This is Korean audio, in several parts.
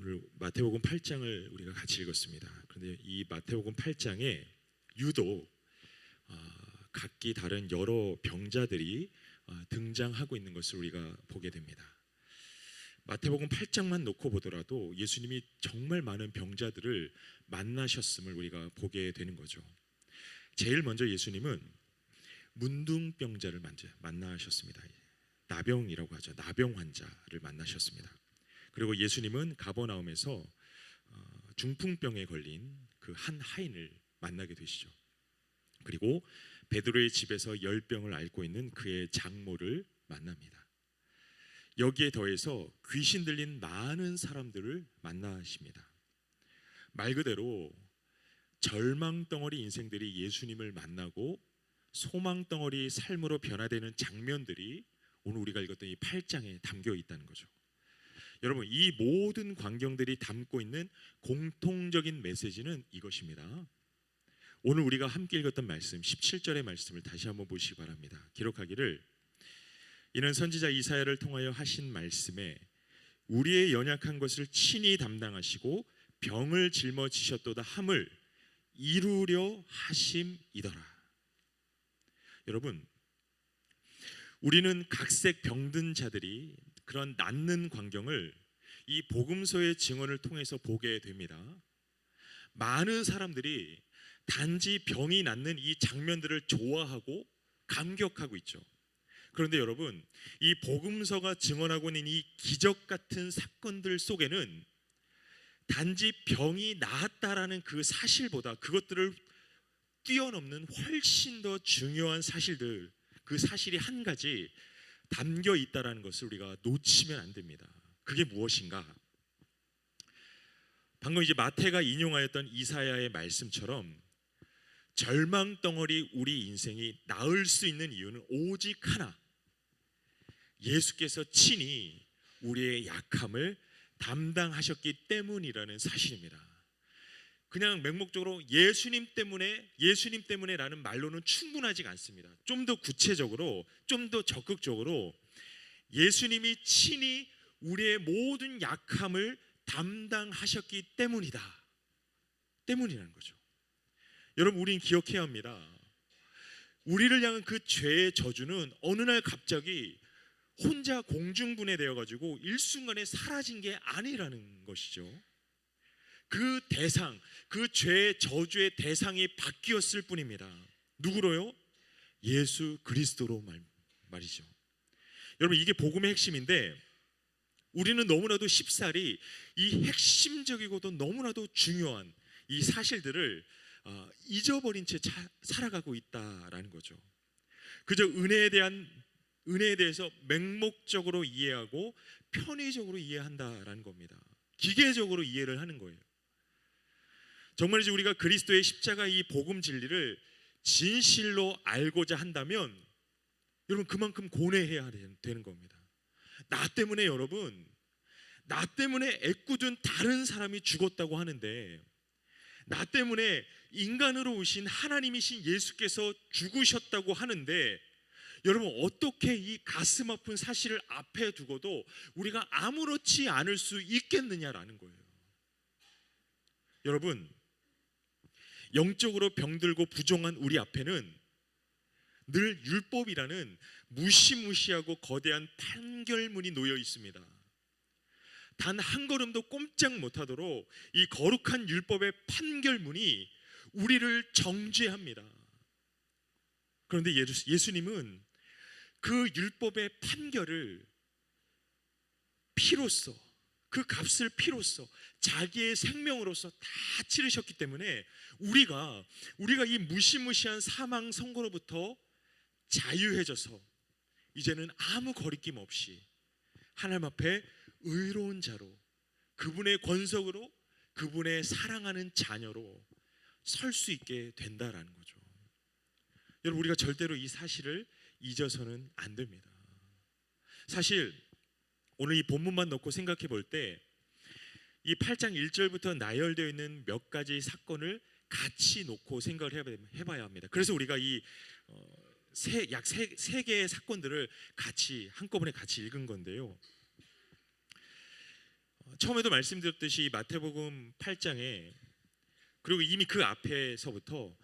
오늘 마태복음 8장을 우리가 같이 읽었습니다. 그런데 이 마태복음 8장에 유독 각기 다른 여러 병자들이 등장하고 있는 것을 우리가 보게 됩니다. 마태복음 8장만 놓고 보더라도 예수님이 정말 많은 병자들을 만나셨음을 우리가 보게 되는 거죠. 제일 먼저 예수님은 문둥병자를 만나셨습니다. 나병이라고 하죠. 나병 환자를 만나셨습니다. 그리고 예수님은 가버나움에서 중풍병에 걸린 그 한 하인을 만나게 되시죠. 그리고 베드로의 집에서 열병을 앓고 있는 그의 장모를 만납니다. 여기에 더해서 귀신 들린 많은 사람들을 만나십니다. 말 그대로 절망덩어리 인생들이 예수님을 만나고 소망덩어리 삶으로 변화되는 장면들이 오늘 우리가 읽었던 이 8장에 담겨 있다는 거죠. 여러분, 이 모든 광경들이 담고 있는 공통적인 메시지는 이것입니다. 오늘 우리가 함께 읽었던 말씀 17절의 말씀을 다시 한번 보시기 바랍니다. 기록하기를 이는 선지자 이사야를 통하여 하신 말씀에 우리의 연약한 것을 친히 담당하시고 병을 짊어지셨도다 함을 이루려 하심이더라. 여러분, 우리는 각색 병든 자들이 그런 낫는 광경을 이 복음서의 증언을 통해서 보게 됩니다. 많은 사람들이 단지 병이 낫는 이 장면들을 좋아하고 감격하고 있죠. 그런데 여러분, 이 복음서가 증언하고 있는 이 기적 같은 사건들 속에는 단지 병이 나았다라는 그 사실보다 그것들을 뛰어넘는 훨씬 더 중요한 사실들, 그 사실이 한 가지 담겨 있다라는 것을 우리가 놓치면 안 됩니다. 그게 무엇인가? 방금 이제 마태가 인용하였던 이사야의 말씀처럼 절망덩어리 우리 인생이 나을 수 있는 이유는 오직 하나, 예수께서 친히 우리의 약함을 담당하셨기 때문이라는 사실입니다. 그냥 맹목적으로 예수님 때문에라는 말로는 충분하지 않습니다. 좀 더 구체적으로, 좀 더 적극적으로 예수님이 친히 우리의 모든 약함을 담당하셨기 때문이라는 거죠. 여러분, 우린 기억해야 합니다. 우리를 향한 그 죄의 저주는 어느 날 갑자기 혼자 공중분해되어 가지고 일순간에 사라진 게 아니라는 것이죠. 그 대상, 그 죄의 저주의 대상이 바뀌었을 뿐입니다. 누구로요? 예수 그리스도로 말이죠. 여러분, 이게 복음의 핵심인데 우리는 너무나도 쉽사리 이 핵심적이고도 너무나도 중요한 이 사실들을 잊어버린 채 살아가고 있다라는 거죠. 그저 은혜에 대해서 맹목적으로 이해하고 편의적으로 이해한다라는 겁니다. 기계적으로 이해를 하는 거예요. 정말 이제 우리가 그리스도의 십자가 이 복음 진리를 진실로 알고자 한다면 여러분, 그만큼 고뇌해야 되는 겁니다. 나 때문에 애꿎은 다른 사람이 죽었다고 하는데, 나 때문에 인간으로 오신 하나님이신 예수께서 죽으셨다고 하는데, 여러분, 어떻게 이 가슴 아픈 사실을 앞에 두고도 우리가 아무렇지 않을 수 있겠느냐라는 거예요. 여러분, 영적으로 병들고 부정한 우리 앞에는 늘 율법이라는 무시무시하고 거대한 판결문이 놓여 있습니다. 단 한 걸음도 꼼짝 못하도록 이 거룩한 율법의 판결문이 우리를 정죄합니다. 그런데 예수님은 그 율법의 판결을 피로써, 그 값을 피로써 자기의 생명으로서 다 치르셨기 때문에 우리가 이 무시무시한 사망 선고로부터 자유해져서 이제는 아무 거리낌 없이 하나님 앞에 의로운 자로, 그분의 권속으로, 그분의 사랑하는 자녀로 설 수 있게 된다라는 거죠. 여러분, 우리가 절대로 이 사실을 잊어서는 안 됩니다. 사실 오늘 이 본문만 놓고 생각해 볼 때 이 8장 1절부터 나열되어 있는 몇 가지 사건을 같이 놓고 생각을 해봐야 합니다. 그래서 우리가 이 약 세 개의 사건들을 같이 한꺼번에 같이 읽은 건데요. 처음에도 말씀드렸듯이 이 마태복음 8장에 그리고 이미 그 앞에서부터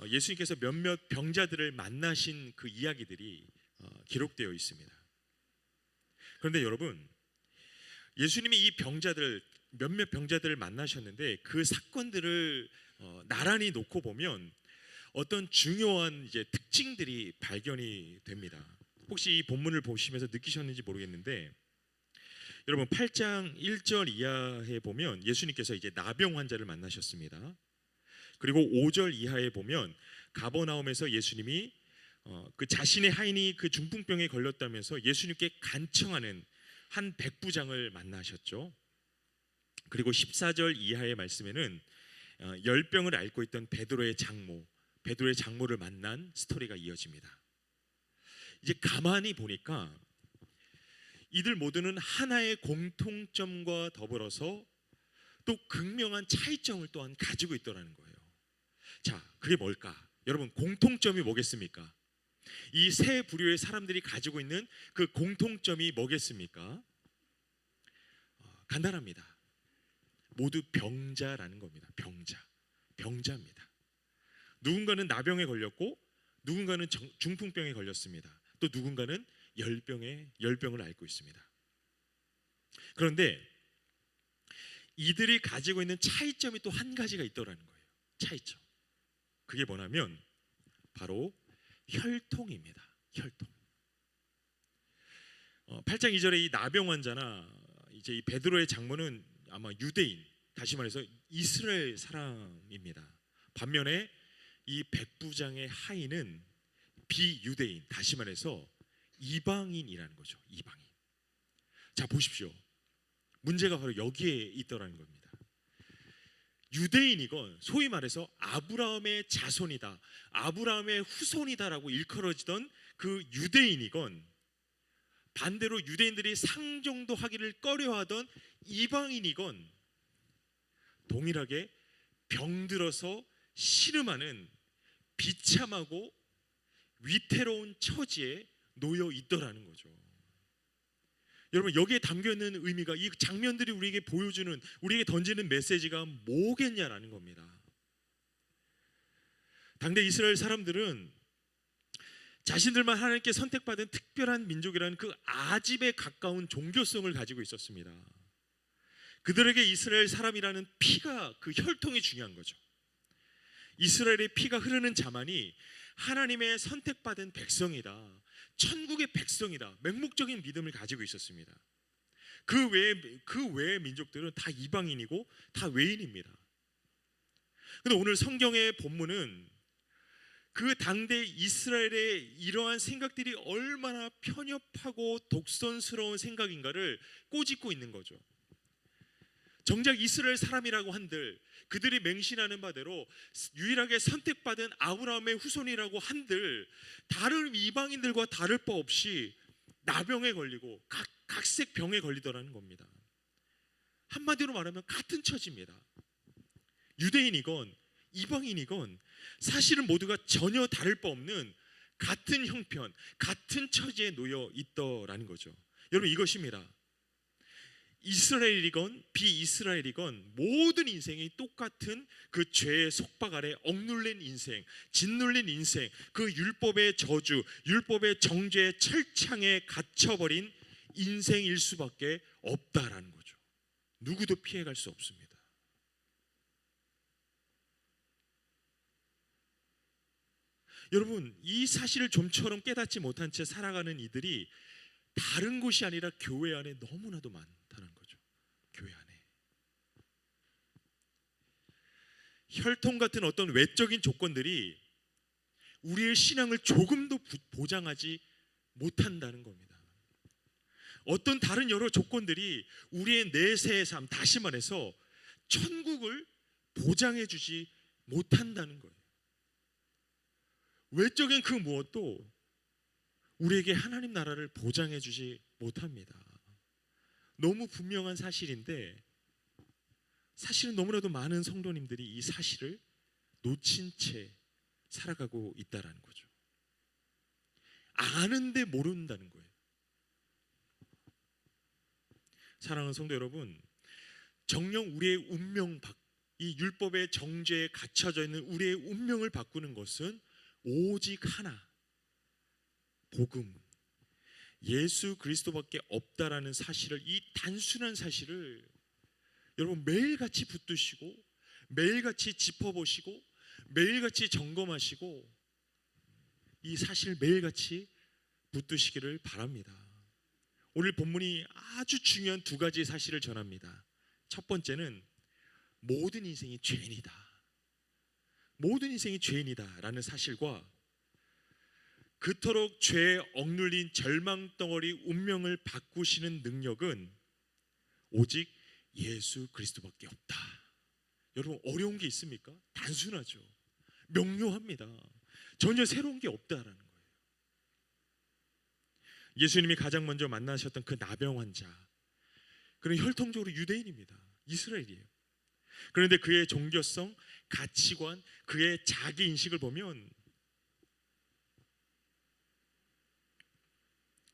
예수님께서 몇몇 병자들을 만나신 그 이야기들이 기록되어 있습니다. 그런데 여러분, 예수님이 이 병자들 몇몇 병자들을 만나셨는데 그 사건들을 나란히 놓고 보면 어떤 중요한 이제 특징들이 발견이 됩니다. 혹시 이 본문을 보시면서 느끼셨는지 모르겠는데, 여러분 8장 1절 이하에 보면 예수님께서 이제 나병 환자를 만나셨습니다. 그리고 5절 이하에 보면 가버나움에서 예수님이 그 자신의 하인이 그 중풍병에 걸렸다면서 예수님께 간청하는 한 백부장을 만나셨죠. 그리고 14절 이하의 말씀에는 열병을 앓고 있던 베드로의 장모를 만난 스토리가 이어집니다. 이제 가만히 보니까 이들 모두는 하나의 공통점과 더불어서 또 극명한 차이점을 또한 가지고 있더라는 거예요. 자, 그게 뭘까? 여러분, 공통점이 뭐겠습니까? 이 세 부류의 사람들이 가지고 있는 그 공통점이 뭐겠습니까? 간단합니다. 모두 병자라는 겁니다. 병자입니다. 누군가는 나병에 걸렸고 누군가는 중풍병에 걸렸습니다. 또 누군가는 열병을 앓고 있습니다. 그런데 이들이 가지고 있는 차이점이 또 한 가지가 있더라는 거예요. 차이점. 그게 뭐냐면 바로 혈통입니다. 혈통. 8장 2절에 이 나병 환자나 이제 이 베드로의 장모는 아마 유대인, 다시 말해서 이스라엘 사람입니다. 반면에 이 백부장의 하인은 비유대인, 다시 말해서 이방인이라는 거죠. 이방인. 자, 보십시오. 문제가 바로 여기에 있더라는 겁니다. 유대인이건 소위 말해서 아브라함의 자손이다, 아브라함의 후손이다라고 일컬어지던 그 유대인이건 반대로 유대인들이 상종도 하기를 꺼려하던 이방인이건 동일하게 병들어서 신음하는 비참하고 위태로운 처지에 놓여 있더라는 거죠. 여러분, 여기에 담겨있는 의미가, 이 장면들이 우리에게 보여주는, 우리에게 던지는 메시지가 뭐겠냐라는 겁니다. 당대 이스라엘 사람들은 자신들만 하나님께 선택받은 특별한 민족이라는 그 아집에 가까운 종교성을 가지고 있었습니다. 그들에게 이스라엘 사람이라는 피가, 그 혈통이 중요한 거죠. 이스라엘의 피가 흐르는 자만이 하나님의 선택받은 백성이다, 천국의 백성이다, 맹목적인 믿음을 가지고 있었습니다. 그 외의 민족들은 다 이방인이고 다 외인입니다. 그런데 오늘 성경의 본문은 그 당대 이스라엘의 이러한 생각들이 얼마나 편협하고 독선스러운 생각인가를 꼬집고 있는 거죠. 정작 이스라엘 사람이라고 한들, 그들이 맹신하는 바대로 유일하게 선택받은 아브라함의 후손이라고 한들 다른 이방인들과 다를 바 없이 나병에 걸리고 각색 병에 걸리더라는 겁니다. 한마디로 말하면 같은 처지입니다. 유대인이건 이방인이건 사실은 모두가 전혀 다를 바 없는 같은 형편, 같은 처지에 놓여 있더라는 거죠. 여러분, 이것입니다. 이스라엘이건 비이스라엘이건 모든 인생이 똑같은 그 죄의 속박 아래 억눌린 인생, 짓눌린 인생, 그 율법의 저주, 율법의 정죄의 철창에 갇혀버린 인생일 수밖에 없다라는 거죠. 누구도 피해갈 수 없습니다. 여러분, 이 사실을 좀처럼 깨닫지 못한 채 살아가는 이들이 다른 곳이 아니라 교회 안에 너무나도 많다는 거죠. 교회 안에 혈통 같은 어떤 외적인 조건들이 우리의 신앙을 조금도 보장하지 못한다는 겁니다. 어떤 다른 여러 조건들이 우리의 내세의 삶, 다시 말해서 천국을 보장해 주지 못한다는 거예요. 외적인 그 무엇도 우리에게 하나님 나라를 보장해 주지 못합니다. 너무 분명한 사실인데 사실은 너무나도 많은 성도님들이 이 사실을 놓친 채 살아가고 있다는 거죠. 아는데 모른다는 거예요. 사랑하는 성도 여러분, 정녕 우리의 운명, 이 율법의 정죄에 갇혀져 있는 우리의 운명을 바꾸는 것은 오직 하나, 복음, 예수 그리스도밖에 없다라는 사실을, 이 단순한 사실을 여러분 매일같이 붙드시고 매일같이 짚어보시고 매일같이 점검하시고 이 사실 매일같이 붙드시기를 바랍니다. 오늘 본문이 아주 중요한 두 가지 사실을 전합니다. 첫 번째는 모든 인생이 죄인이다, 모든 인생이 죄인이다 라는 사실과 그토록 죄에 억눌린 절망덩어리 운명을 바꾸시는 능력은 오직 예수 그리스도밖에 없다. 여러분 어려운 게 있습니까? 단순하죠. 명료합니다. 전혀 새로운 게 없다라는 거예요. 예수님이 가장 먼저 만나셨던 그 나병 환자, 그는 혈통적으로 유대인입니다. 이스라엘이에요. 그런데 그의 종교성, 가치관, 그의 자기 인식을 보면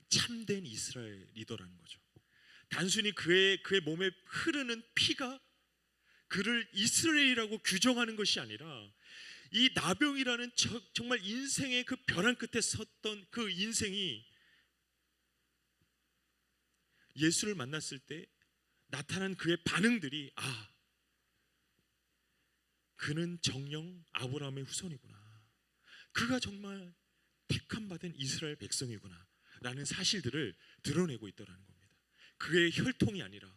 참된 이스라엘 리더라는 거죠. 단순히 그의 몸에 흐르는 피가 그를 이스라엘이라고 규정하는 것이 아니라 이 나병이라는 정말 인생의 그 벼랑 끝에 섰던 그 인생이 예수를 만났을 때 나타난 그의 반응들이, 그는 정녕 아브라함의 후손이구나, 그가 정말 택함 받은 이스라엘 백성이구나 라는 사실들을 드러내고 있더라는 겁니다. 그의 혈통이 아니라,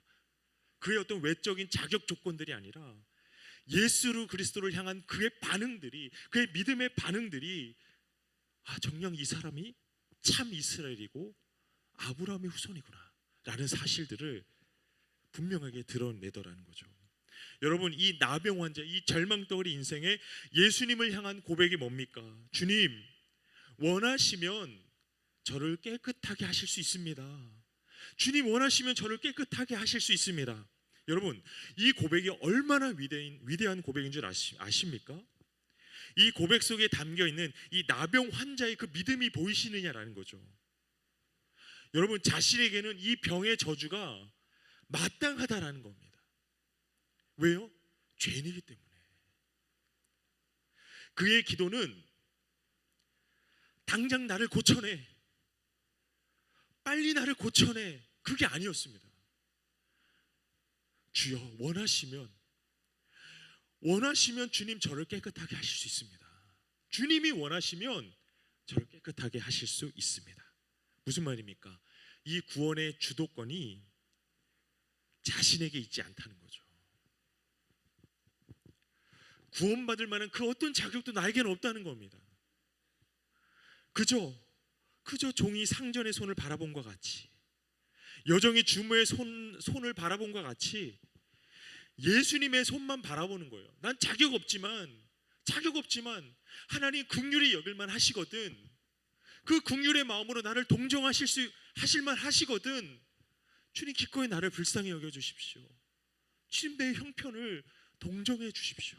그의 어떤 외적인 자격 조건들이 아니라 예수 그리스도를 향한 그의 반응들이, 그의 믿음의 반응들이 정녕 이 사람이 참 이스라엘이고 아브라함의 후손이구나 라는 사실들을 분명하게 드러내더라는 거죠. 여러분, 이 나병 환자, 이 절망덩어리 인생에 예수님을 향한 고백이 뭡니까? 주님, 원하시면 저를 깨끗하게 하실 수 있습니다. 주님, 원하시면 저를 깨끗하게 하실 수 있습니다. 여러분, 이 고백이 얼마나 위대한 고백인 줄 아십니까? 이 고백 속에 담겨있는 이 나병 환자의 그 믿음이 보이시느냐라는 거죠. 여러분, 자신에게는 이 병의 저주가 마땅하다라는 겁니다. 왜요? 죄인이기 때문에. 그의 기도는 당장 나를 고쳐내, 빨리 나를 고쳐내, 그게 아니었습니다. 주여, 원하시면 주님 저를 깨끗하게 하실 수 있습니다. 주님이 원하시면 저를 깨끗하게 하실 수 있습니다. 무슨 말입니까? 이 구원의 주도권이 자신에게 있지 않다는 거죠. 구원받을 만한 그 어떤 자격도 나에게는 없다는 겁니다. 그저 종이 상전의 손을 바라본 것 같이, 여종이 주모의 손을 바라본 것 같이 예수님의 손만 바라보는 거예요. 난 자격 없지만 하나님 긍휼히 여길만 하시거든, 그 긍휼의 마음으로 나를 하실만 하시거든, 주님 기꺼이 나를 불쌍히 여겨주십시오. 주님 내 형편을 동정해 주십시오.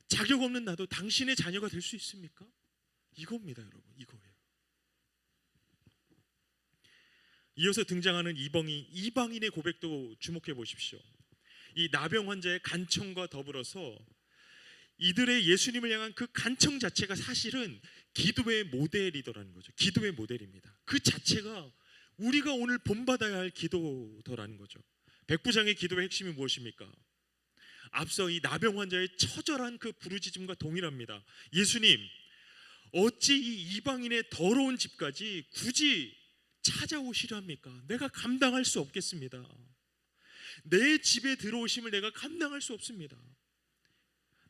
자격 없는 나도 당신의 자녀가 될 수 있습니까? 이겁니다, 여러분. 이거예요. 이어서 등장하는 이방인의 고백도 주목해 보십시오. 이 나병 환자의 간청과 더불어서 이들의 예수님을 향한 그 간청 자체가 사실은 기도의 모델이더라는 거죠. 기도의 모델입니다. 그 자체가 우리가 오늘 본받아야 할 기도더라는 거죠. 백부장의 기도의 핵심이 무엇입니까? 앞서 이 나병 환자의 처절한 그 부르짖음과 동일합니다. 예수님, 어찌 이 이방인의 더러운 집까지 굳이 찾아오시려 합니까? 내가 감당할 수 없겠습니다. 내 집에 들어오심을 내가 감당할 수 없습니다.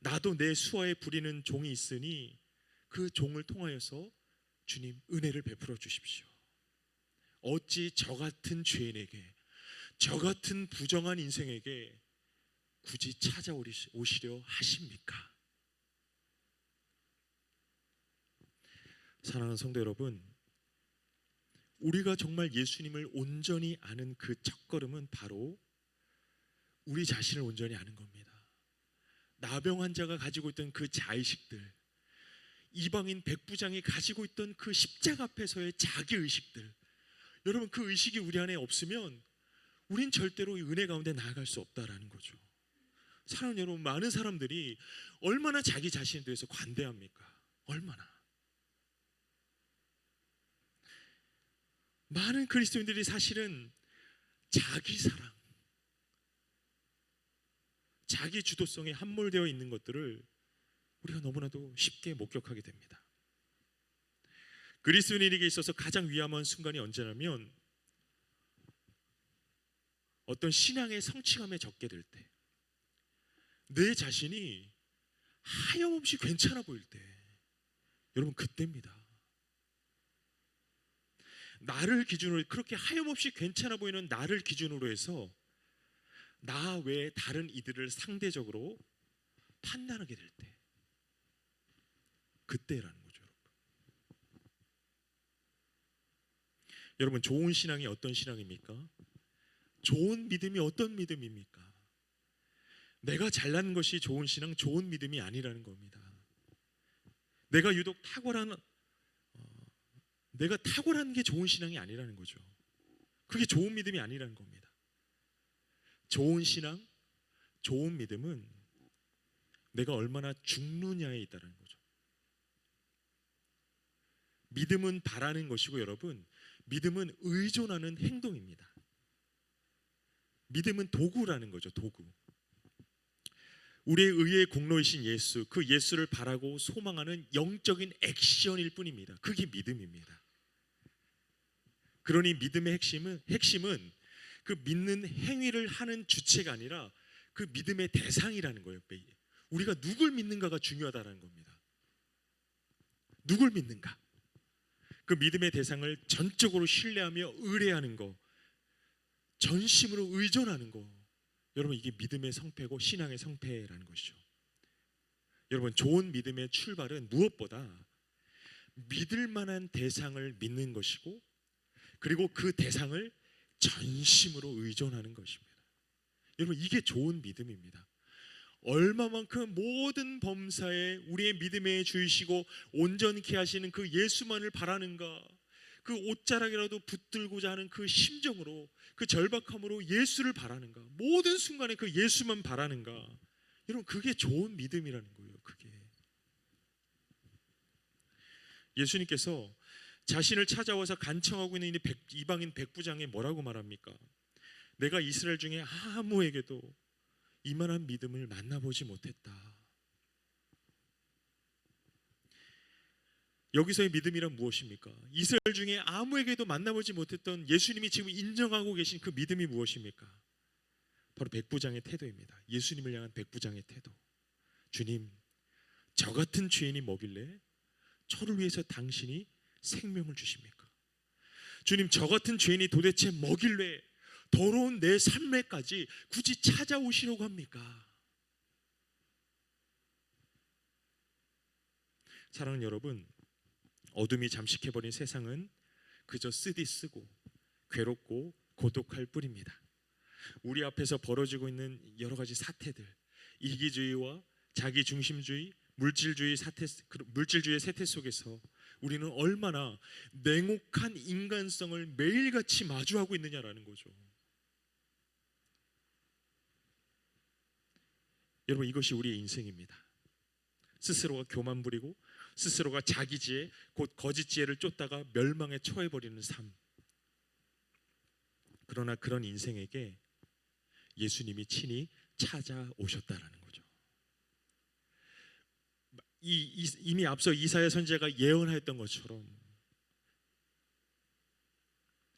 나도 내 수하에 부리는 종이 있으니 그 종을 통하여서 주님 은혜를 베풀어 주십시오. 어찌 저 같은 죄인에게, 저 같은 부정한 인생에게 굳이 찾아오시려 하십니까? 사랑하는 성도 여러분, 우리가 정말 예수님을 온전히 아는 그 첫걸음은 바로 우리 자신을 온전히 아는 겁니다. 나병 환자가 가지고 있던 그 자의식들, 이방인 백부장이 가지고 있던 그 십자가 앞에서의 자기의식들, 여러분 그 의식이 우리 안에 없으면 우린 절대로 이 은혜 가운데 나아갈 수 없다라는 거죠. 사랑하는 여러분, 많은 사람들이 얼마나 자기 자신에 대해서 관대합니까? 얼마나. 많은 그리스도인들이 사실은 자기 사랑, 자기 주도성에 함몰되어 있는 것들을 우리가 너무나도 쉽게 목격하게 됩니다. 그리스도인에게 있어서 가장 위험한 순간이 언제냐면 어떤 신앙의 성취감에 적게 될 때, 내 자신이 하염없이 괜찮아 보일 때, 여러분 그때입니다. 나를 기준으로, 그렇게 하염없이 괜찮아 보이는 나를 기준으로 해서 나 외에 다른 이들을 상대적으로 판단하게 될 때, 그때라는 거죠. 여러분, 좋은 신앙이 어떤 신앙입니까? 좋은 믿음이 어떤 믿음입니까? 내가 잘난 것이 좋은 신앙, 좋은 믿음이 아니라는 겁니다. 내가 유독 내가 탁월한 게 좋은 신앙이 아니라는 거죠. 그게 좋은 믿음이 아니라는 겁니다. 좋은 신앙, 좋은 믿음은 내가 얼마나 죽느냐에 있다는 거죠. 믿음은 바라는 것이고, 여러분, 믿음은 의존하는 행동입니다. 믿음은 도구라는 거죠. 도구. 우리의 의의 공로이신 예수, 그 예수를 바라고 소망하는 영적인 액션일 뿐입니다. 그게 믿음입니다. 그러니 믿음의 핵심은 그 믿는 행위를 하는 주체가 아니라 그 믿음의 대상이라는 거예요. 우리가 누굴 믿는가가 중요하다는 겁니다. 누굴 믿는가? 그 믿음의 대상을 전적으로 신뢰하며 의뢰하는 거, 전심으로 의존하는 거, 여러분 이게 믿음의 성패고 신앙의 성패라는 것이죠. 여러분, 좋은 믿음의 출발은 무엇보다 믿을 만한 대상을 믿는 것이고, 그리고 그 대상을 전심으로 의존하는 것입니다. 여러분, 이게 좋은 믿음입니다. 얼마만큼 모든 범사에 우리의 믿음의 주이시고 온전케 하시는 그 예수만을 바라는가, 그 옷자락이라도 붙들고자 하는 그 심정으로, 그 절박함으로 예수를 바라는가, 모든 순간에 그 예수만 바라는가, 여러분 그게 좋은 믿음이라는 거예요. 그게 예수님께서 자신을 찾아와서 간청하고 있는 이방인 백부장에 뭐라고 말합니까? 내가 이스라엘 중에 아무에게도 이만한 믿음을 만나보지 못했다. 여기서의 믿음이란 무엇입니까? 이스라엘 중에 아무에게도 만나보지 못했던 예수님이 지금 인정하고 계신 그 믿음이 무엇입니까? 바로 백부장의 태도입니다. 예수님을 향한 백부장의 태도. 주님, 저 같은 죄인이 뭐길래 저를 위해서 당신이 생명을 주십니까? 주님, 저 같은 죄인이 도대체 뭐길래 더러운 내 삶에까지 굳이 찾아오시려고 합니까? 사랑하는 여러분, 어둠이 잠식해버린 세상은 그저 쓰디쓰고 괴롭고 고독할 뿐입니다. 우리 앞에서 벌어지고 있는 여러 가지 사태들, 이기주의와 자기중심주의, 물질주의의 세태 속에서 우리는 얼마나 냉혹한 인간성을 매일같이 마주하고 있느냐라는 거죠. 여러분, 이것이 우리의 인생입니다. 스스로가 교만 부리고 스스로가 자기 지혜, 곧 거짓 지혜를 쫓다가 멸망에 처해버리는 삶. 그러나 그런 인생에게 예수님이 친히 찾아오셨다라는 거죠. 이미 앞서 이사야 선지자가 예언하였던 것처럼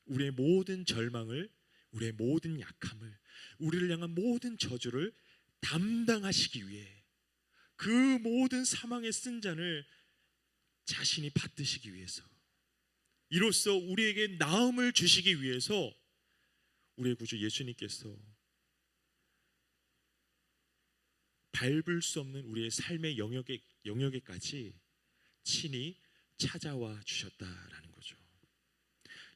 우리의 모든 절망을, 우리의 모든 약함을, 우리를 향한 모든 저주를 담당하시기 위해 그 모든 사망의 쓴잔을 자신이 받으시기 위해서, 이로써 우리에게 나음을 주시기 위해서 우리의 구주 예수님께서 밟을 수 없는 우리의 삶의 영역에까지 친히 찾아와 주셨다라는 거죠.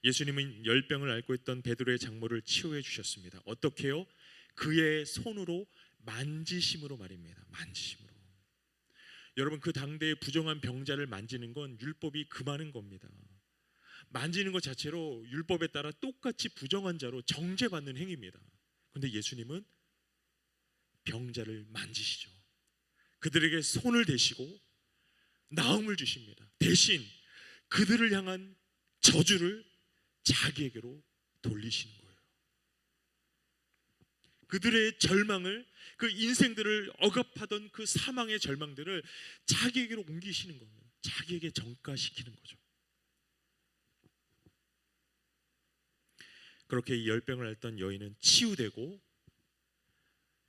예수님은 열병을 앓고 있던 베드로의 장모를 치유해 주셨습니다. 어떻게요? 그의 손으로 만지심으로 말입니다. 만지심으로. 여러분, 그 당대의 부정한 병자를 만지는 건 율법이 금하는 겁니다. 만지는 것 자체로 율법에 따라 똑같이 부정한 자로 정죄받는 행위입니다. 그런데 예수님은 병자를 만지시죠. 그들에게 손을 대시고 나음을 주십니다. 대신 그들을 향한 저주를 자기에게로 돌리시는 거예요. 그들의 절망을, 그 인생들을 억압하던 그 사망의 절망들을 자기에게로 옮기시는 거예요. 자기에게 전가시키는 거죠. 그렇게 이 열병을 앓던 여인은 치유되고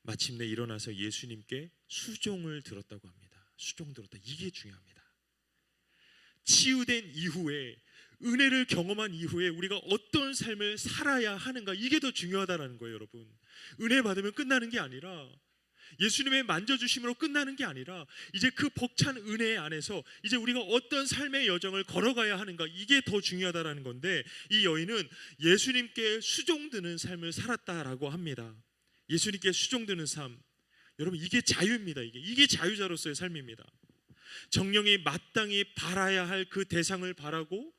마침내 일어나서 예수님께 수종을 들었다고 합니다. 수종 들었다. 이게 중요합니다. 치유된 이후에, 은혜를 경험한 이후에 우리가 어떤 삶을 살아야 하는가, 이게 더 중요하다는 거예요. 여러분, 은혜 받으면 끝나는 게 아니라, 예수님의 만져주심으로 끝나는 게 아니라, 이제 그 벅찬 은혜 안에서 이제 우리가 어떤 삶의 여정을 걸어가야 하는가, 이게 더 중요하다는 건데, 이 여인은 예수님께 수종드는 삶을 살았다라고 합니다. 예수님께 수종드는 삶, 여러분, 이게 자유입니다. 이게 자유자로서의 삶입니다. 정령이 마땅히 바라야 할 그 대상을 바라고,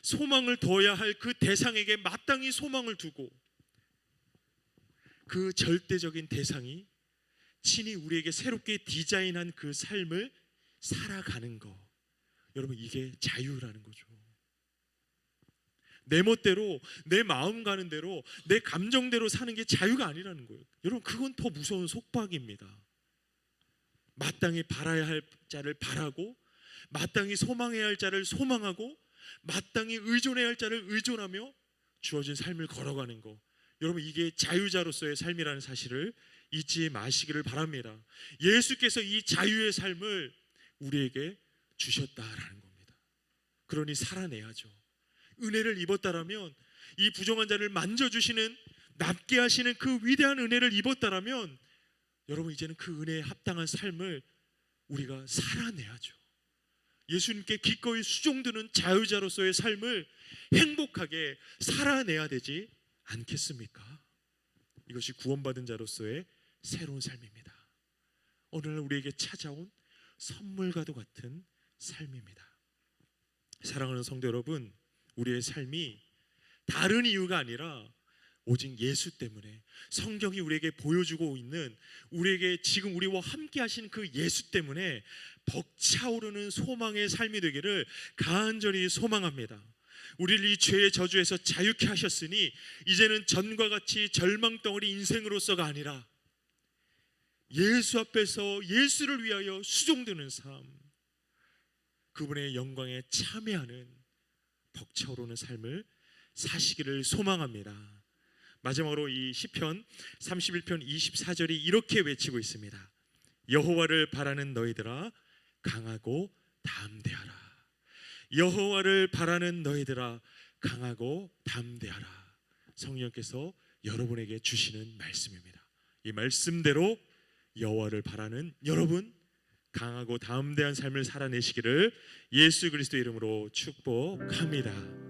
소망을 둬야 할 그 대상에게 마땅히 소망을 두고, 그 절대적인 대상이 친히 우리에게 새롭게 디자인한 그 삶을 살아가는 거, 여러분, 이게 자유라는 거죠. 내 멋대로, 내 마음 가는 대로, 내 감정대로 사는 게 자유가 아니라는 거예요. 여러분, 그건 더 무서운 속박입니다. 마땅히 바라야 할 자를 바라고, 마땅히 소망해야 할 자를 소망하고, 마땅히 의존해야 할 자를 의존하며 주어진 삶을 걸어가는 거, 여러분, 이게 자유자로서의 삶이라는 사실을 잊지 마시기를 바랍니다. 예수께서 이 자유의 삶을 우리에게 주셨다라는 겁니다. 그러니 살아내야죠. 은혜를 입었다라면, 이 부정한 자를 만져주시는, 낫게 하시는 그 위대한 은혜를 입었다라면, 여러분, 이제는 그 은혜에 합당한 삶을 우리가 살아내야죠. 예수님께 기꺼이 수종드는 자유자로서의 삶을 행복하게 살아내야 되지 않겠습니까? 이것이 구원받은 자로서의 새로운 삶입니다. 오늘날 우리에게 찾아온 선물과도 같은 삶입니다. 사랑하는 성도 여러분, 우리의 삶이 다른 이유가 아니라 오직 예수 때문에, 성경이 우리에게 보여주고 있는, 우리에게 지금 우리와 함께 하신 그 예수 때문에 벅차오르는 소망의 삶이 되기를 간절히 소망합니다. 우리를 이 죄의 저주에서 자유케 하셨으니 이제는 전과 같이 절망덩어리 인생으로서가 아니라 예수 앞에서 예수를 위하여 수종드는 삶, 그분의 영광에 참여하는 벅차오르는 삶을 사시기를 소망합니다. 마지막으로 이 시편 31편 24절이 이렇게 외치고 있습니다. 여호와를 바라는 너희들아 강하고 담대하라. 여호와를 바라는 너희들아 강하고 담대하라. 성령께서 여러분에게 주시는 말씀입니다. 이 말씀대로 여호와를 바라는 여러분, 강하고 담대한 삶을 살아내시기를 예수 그리스도 이름으로 축복합니다.